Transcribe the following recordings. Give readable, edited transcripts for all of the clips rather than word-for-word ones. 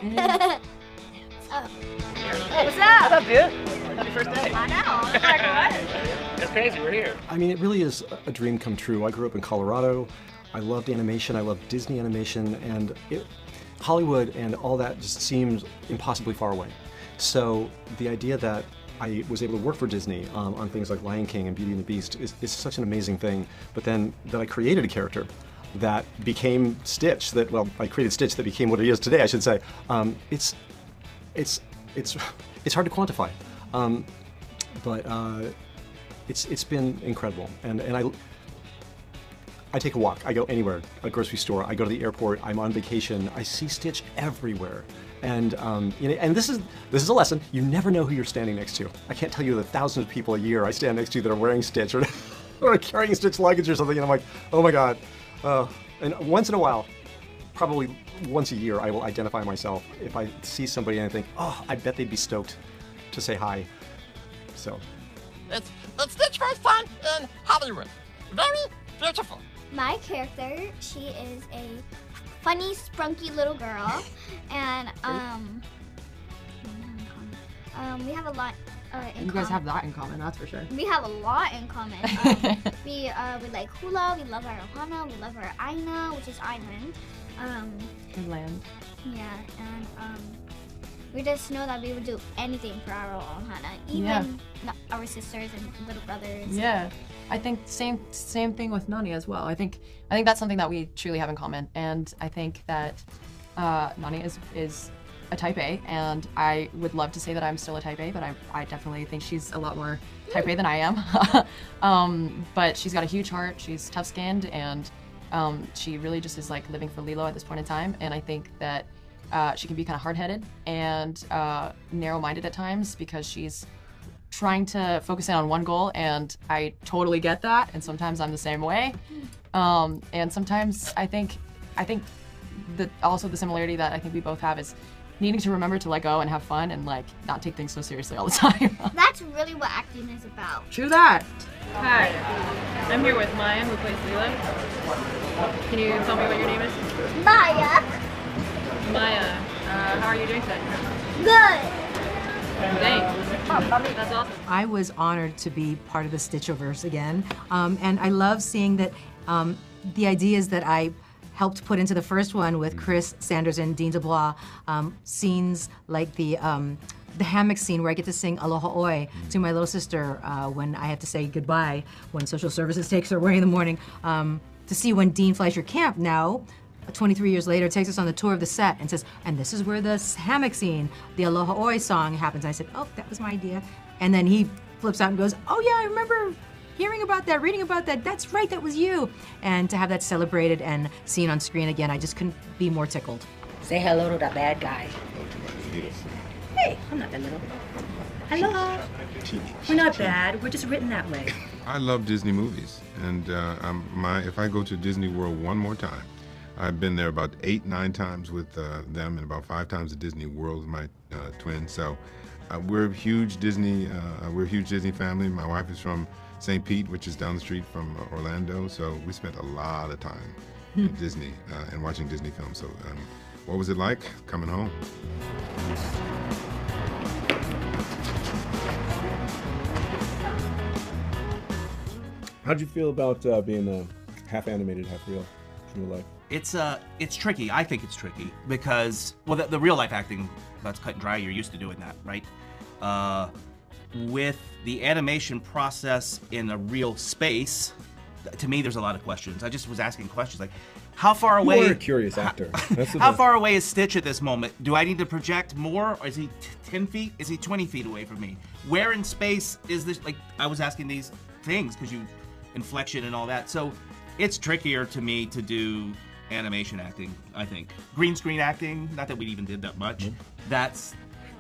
What's up? What's up, dude? Happy first day. I know. It's like, what? It's crazy, we're here. I mean, it really is a dream come true. I grew up in Colorado. I loved animation. I loved Disney animation, and Hollywood and all that just seems impossibly far away. So the idea that I was able to work for Disney on things like Lion King and Beauty and the Beast is such an amazing thing. But then that I created a character that became Stitch. I created Stitch that became what it is today, I should say. It's hard to quantify, but it's been incredible. And I take a walk. I go anywhere, a grocery store. I go to the airport. I'm on vacation. I see Stitch everywhere. And and this is a lesson. You never know who you're standing next to. I can't tell you the thousands of people a year I stand next to that are wearing Stitch or or carrying Stitch luggage or something. And I'm like, oh my God. And once in a while, probably once a year, I will identify myself if I see somebody and I think, oh, I bet they'd be stoked to say hi. So. It's Stitch for fun in Hollywood. Very beautiful. My character, she is a funny, spunky little girl, and we have a lot in common. You guys have that in common, that's for sure. We have a lot in common. We like hula, we love our Ohana, we love our Aina, which is island. Good land. Yeah, and we just know that we would do anything for our Ohana, even our sisters and little brothers. Yeah, I think same thing with Nani as well. I think that's something that we truly have in common, and I think that Nani is a type A, and I would love to say that I'm still a type A, but I definitely think she's a lot more type A than I am. But she's got a huge heart, she's tough-skinned, and she really just is like living for Lilo at this point in time, and I think that she can be kind of hard-headed and narrow-minded at times because she's trying to focus in on one goal, and I totally get that, and sometimes I'm the same way. And sometimes I think that also the similarity that I think we both have is needing to remember to let go and have fun and like not take things so seriously all the time. That's really what acting is about. True that. Hi, I'm here with Maya, who plays Lilo. Can you tell me what your name is? Maya. Maya, how are you doing today? Good. Thanks. That's awesome. I was honored to be part of the Stitchoverse again, and I love seeing that the ideas that I helped put into the first one with Chris Sanders and Dean DeBlois, scenes like the hammock scene where I get to sing Aloha Oi to my little sister when I have to say goodbye when social services takes her away in the morning. To see when Dean Fleischer Camp now, 23 years later, takes us on the tour of the set and says, and this is where the hammock scene, the Aloha Oi song happens. I said, oh, that was my idea. And then he flips out and goes, oh yeah, I remember hearing about that, reading about that, that's right, that was you. And to have that celebrated and seen on screen again, I just couldn't be more tickled. Say hello to the bad guy. Hey, I'm not that little. Hello. We're not bad, we're just written that way. I love Disney movies, and if I go to Disney World one more time, I've been there about 8, 9 times with them, and about 5 times at Disney World with my twin. So we're a huge Disney family. My wife is from St. Pete, which is down the street from Orlando, so we spent a lot of time at Disney and watching Disney films. So what was it like coming home? How'd you feel about being half animated, half real, real life? It's tricky. I think it's tricky because, well, the real life acting, that's cut and dry. You're used to doing that, right? With the animation process in a real space, to me, there's a lot of questions. I just was asking questions like, how far away? You're a curious actor. How far away is Stitch at this moment? Do I need to project more? Or is he 10 feet? Is he 20 feet away from me? Where in space is this? Like, I was asking these things because inflection and all that. So it's trickier to me to do animation acting, I think. Green screen acting, not that we even did that much. That's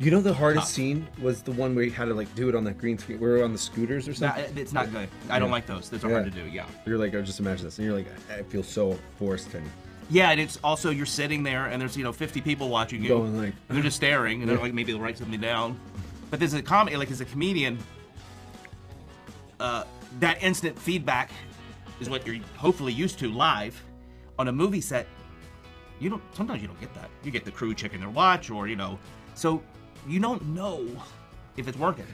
You know the hardest scene was the one where you had to like do it on that green screen. We were on the scooters or something. It's not good. I don't like those. Those are hard to do. Yeah. You're like, just imagine this, and you're like, I feel so forced and. Yeah, and it's also you're sitting there and there's 50 people watching you, going like, and they're just staring, and they're like maybe they'll write something down. But there's a comedy, like as a comedian, that instant feedback is what you're hopefully used to live. On a movie set, sometimes you don't get that. You get the crew checking their watch, or so you don't know if it's working.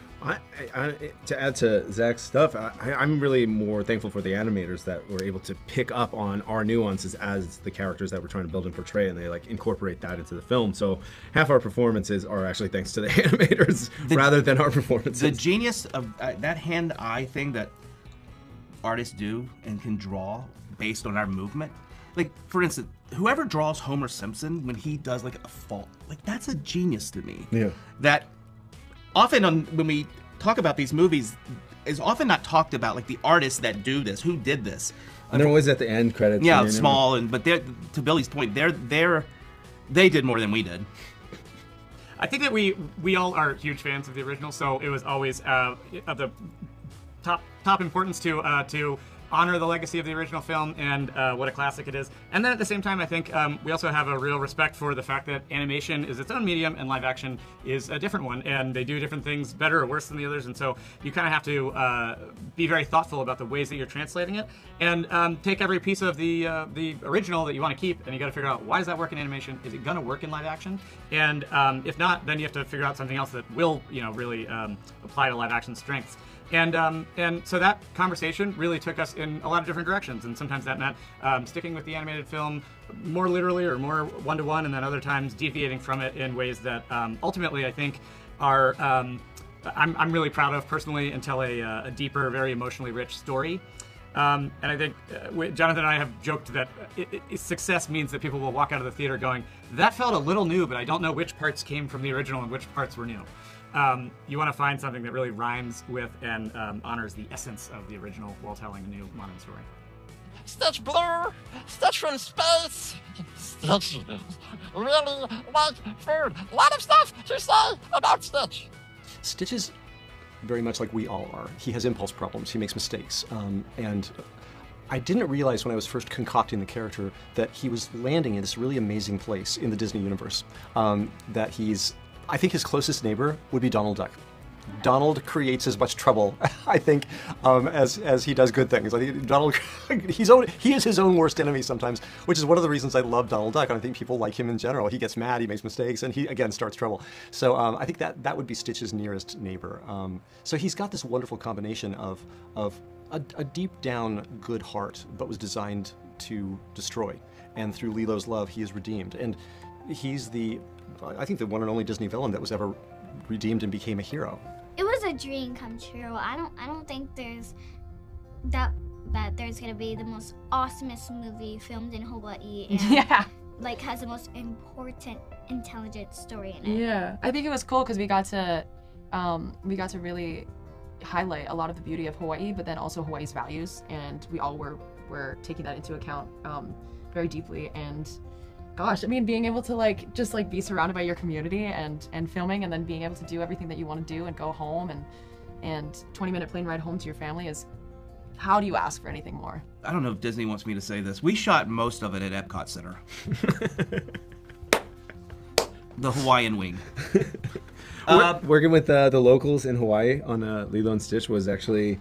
To add to Zach's stuff, I'm really more thankful for the animators that were able to pick up on our nuances as the characters that we're trying to build and portray, and they like incorporate that into the film. So half our performances are actually thanks to the animators rather than our performances. The genius of that hand-eye thing that artists do and can draw based on our movement. Like, for instance, whoever draws Homer Simpson when he does like a fault, like that's a genius to me. Yeah. That often when we talk about these movies is often not talked about, like the artists that do this, who did this. And they're always at the end credits. Yeah, small, but to Billy's point, they did more than we did. I think that we all are huge fans of the original, so it was always of the top importance to honor the legacy of the original film and what a classic it is. And then at the same time, I think we also have a real respect for the fact that animation is its own medium and live action is a different one, and they do different things better or worse than the others, and so you kind of have to be very thoughtful about the ways that you're translating it, and take every piece of the original that you want to keep, and you got to figure out, why does that work in animation? Is it going to work in live action? And if not, then you have to figure out something else that will really apply to live action strengths. And so that conversation really took us in a lot of different directions, and sometimes that meant sticking with the animated film more literally or more one-to-one, and then other times deviating from it in ways that ultimately I think are I'm really proud of personally, and tell a deeper, very emotionally rich story. And I think Jonathan and I have joked that success means that people will walk out of the theater going, that felt a little new, but I don't know which parts came from the original and which parts were new. You want to find something that really rhymes with and honors the essence of the original while telling a new modern story. Stitch blue, Stitch from space, Stitch really like food. A lot of stuff to say about Stitch. Stitch is very much like we all are. He has impulse problems, he makes mistakes, and I didn't realize when I was first concocting the character that he was landing in this really amazing place in the Disney universe, that I think his closest neighbor would be Donald Duck. Donald creates as much trouble, I think, as he does good things. I think Donald, he is his own worst enemy sometimes, which is one of the reasons I love Donald Duck, and I think people like him in general. He gets mad, he makes mistakes, and he, again, starts trouble. So I think that would be Stitch's nearest neighbor. So he's got this wonderful combination of a deep down good heart, but was designed to destroy. And through Lilo's love, he is redeemed. And he's I think the one and only Disney villain that was ever redeemed and became a hero. It was a dream come true. I don't think there's that there's gonna be the most awesomest movie filmed in Hawaii and like has the most important, intelligent story in it. Yeah, I think it was cool because we got to really highlight a lot of the beauty of Hawaii, but then also Hawaii's values, and we all were taking that into account very deeply. And gosh, I mean, being able to just be surrounded by your community and filming, and then being able to do everything that you want to do and go home and 20-minute plane ride home to your family is, how do you ask for anything more? I don't know if Disney wants me to say this. We shot most of it at Epcot Center. The Hawaiian wing. Working with the locals in Hawaii on Lilo and Stitch was actually,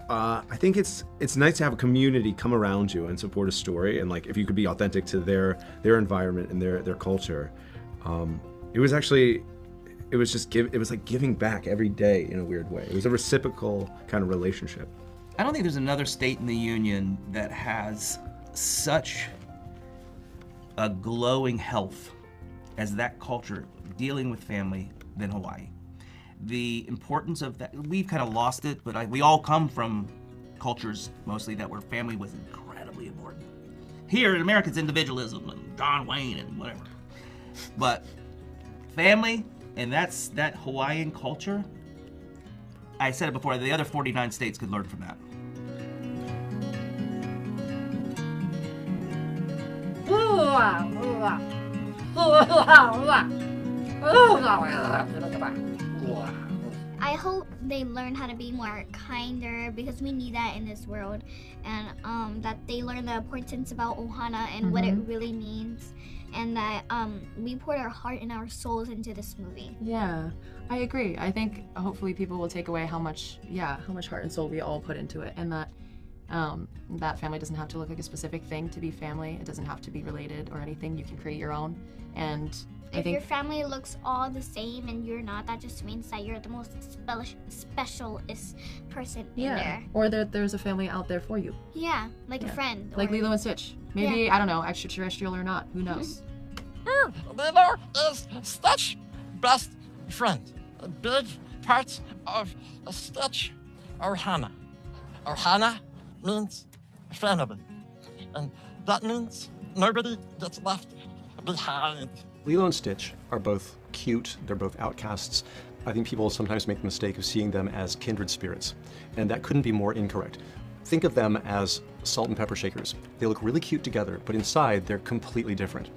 I think it's nice to have a community come around you and support a story, and if you could be authentic to their environment and their culture. It was like giving back every day in a weird way. It was a reciprocal kind of relationship. I don't think there's another state in the union that has such a glowing health as that culture dealing with family than Hawaii. The importance of that, we've kind of lost it, but we all come from cultures mostly where family was incredibly important. Here in America, it's individualism and John Wayne and whatever. But family, and that's that Hawaiian culture, I said it before, the other 49 states could learn from that. I hope they learn how to be more kinder, because we need that in this world, and that they learn the importance about Ohana and what it really means, and that we poured our heart and our souls into this movie. Yeah, I agree. I think hopefully people will take away how much heart and soul we all put into it, and that That family doesn't have to look like a specific thing to be family. It doesn't have to be related or anything. You can create your own. And I If think your family looks all the same and you're not, that just means that you're the most specialist person in there. Or there's a family out there for you. Yeah, like a friend. Like or- Lilo and Stitch. Maybe, I don't know, extraterrestrial or not. Who knows? Lilo is Stitch's best friend. A big part of Stitch, Ohana. Ohana means family. And that means nobody gets left behind. Lilo and Stitch are both cute, they're both outcasts. I think people sometimes make the mistake of seeing them as kindred spirits, and that couldn't be more incorrect. Think of them as salt and pepper shakers. They look really cute together, but inside they're completely different.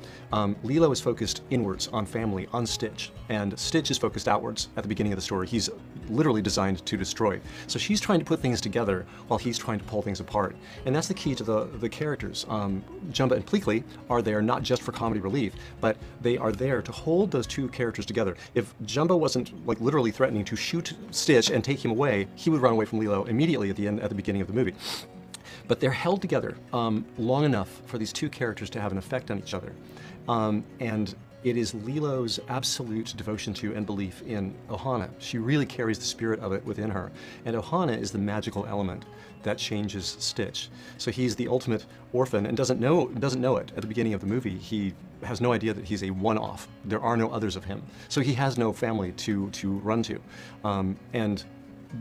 Lilo is focused inwards on family, on Stitch, and Stitch is focused outwards at the beginning of the story. He's literally designed to destroy. So she's trying to put things together while he's trying to pull things apart. And that's the key to the characters. Jumba and Pleakley are there not just for comedy relief, but they are there to hold those two characters together. If Jumba wasn't like literally threatening to shoot Stitch and take him away, he would run away from Lilo immediately at the beginning of the movie. But they're held together long enough for these two characters to have an effect on each other. And it is Lilo's absolute devotion to and belief in Ohana. She really carries the spirit of it within her. And Ohana is the magical element that changes Stitch. So he's the ultimate orphan and doesn't know it at the beginning of the movie. He has no idea that he's a one-off. There are no others of him. So he has no family to run to. And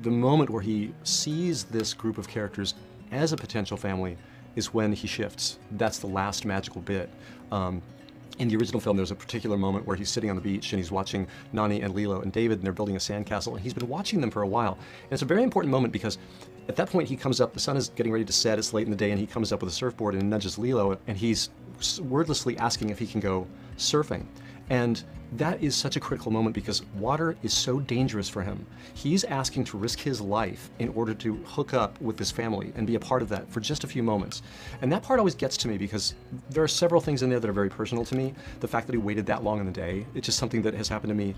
the moment where he sees this group of characters as a potential family is when he shifts. That's the last magical bit. In the original film, there's a particular moment where he's sitting on the beach and he's watching Nani and Lilo and David, and they're building a sandcastle, and he's been watching them for a while. And it's a very important moment because at that point he comes up, the sun is getting ready to set, it's late in the day, and he comes up with a surfboard and nudges Lilo, and he's wordlessly asking if he can go surfing. And that is such a critical moment because water is so dangerous for him. He's asking to risk his life in order to hook up with this family and be a part of that for just a few moments. And that part always gets to me because there are several things in there that are very personal to me. The fact that he waited that long in the day, it's just something that has happened to me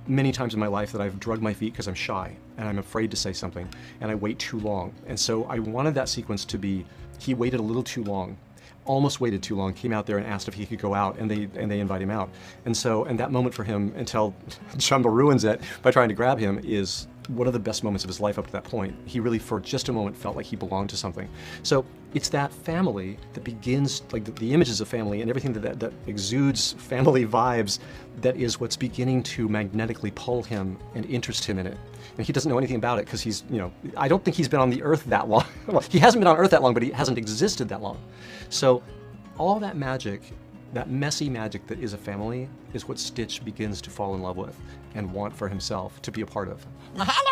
many times in my life, that I've drugged my feet because I'm shy and I'm afraid to say something and I wait too long. And so I wanted that sequence to be, he waited a little too long. Almost waited too long, came out there and asked if he could go out, and they invite him out. And that moment for him, until Jumba ruins it by trying to grab him, is one of the best moments of his life up to that point. He really, for just a moment, felt like he belonged to something. So it's that family that begins, like the images of family and everything that exudes family vibes, that is what's beginning to magnetically pull him and interest him in it. And he doesn't know anything about it because he's, I don't think he's been on the earth that long. Well, he hasn't been on earth that long, but he hasn't existed that long. So all that magic, that messy magic that is a family, is what Stitch begins to fall in love with and want for himself to be a part of. Mahalo!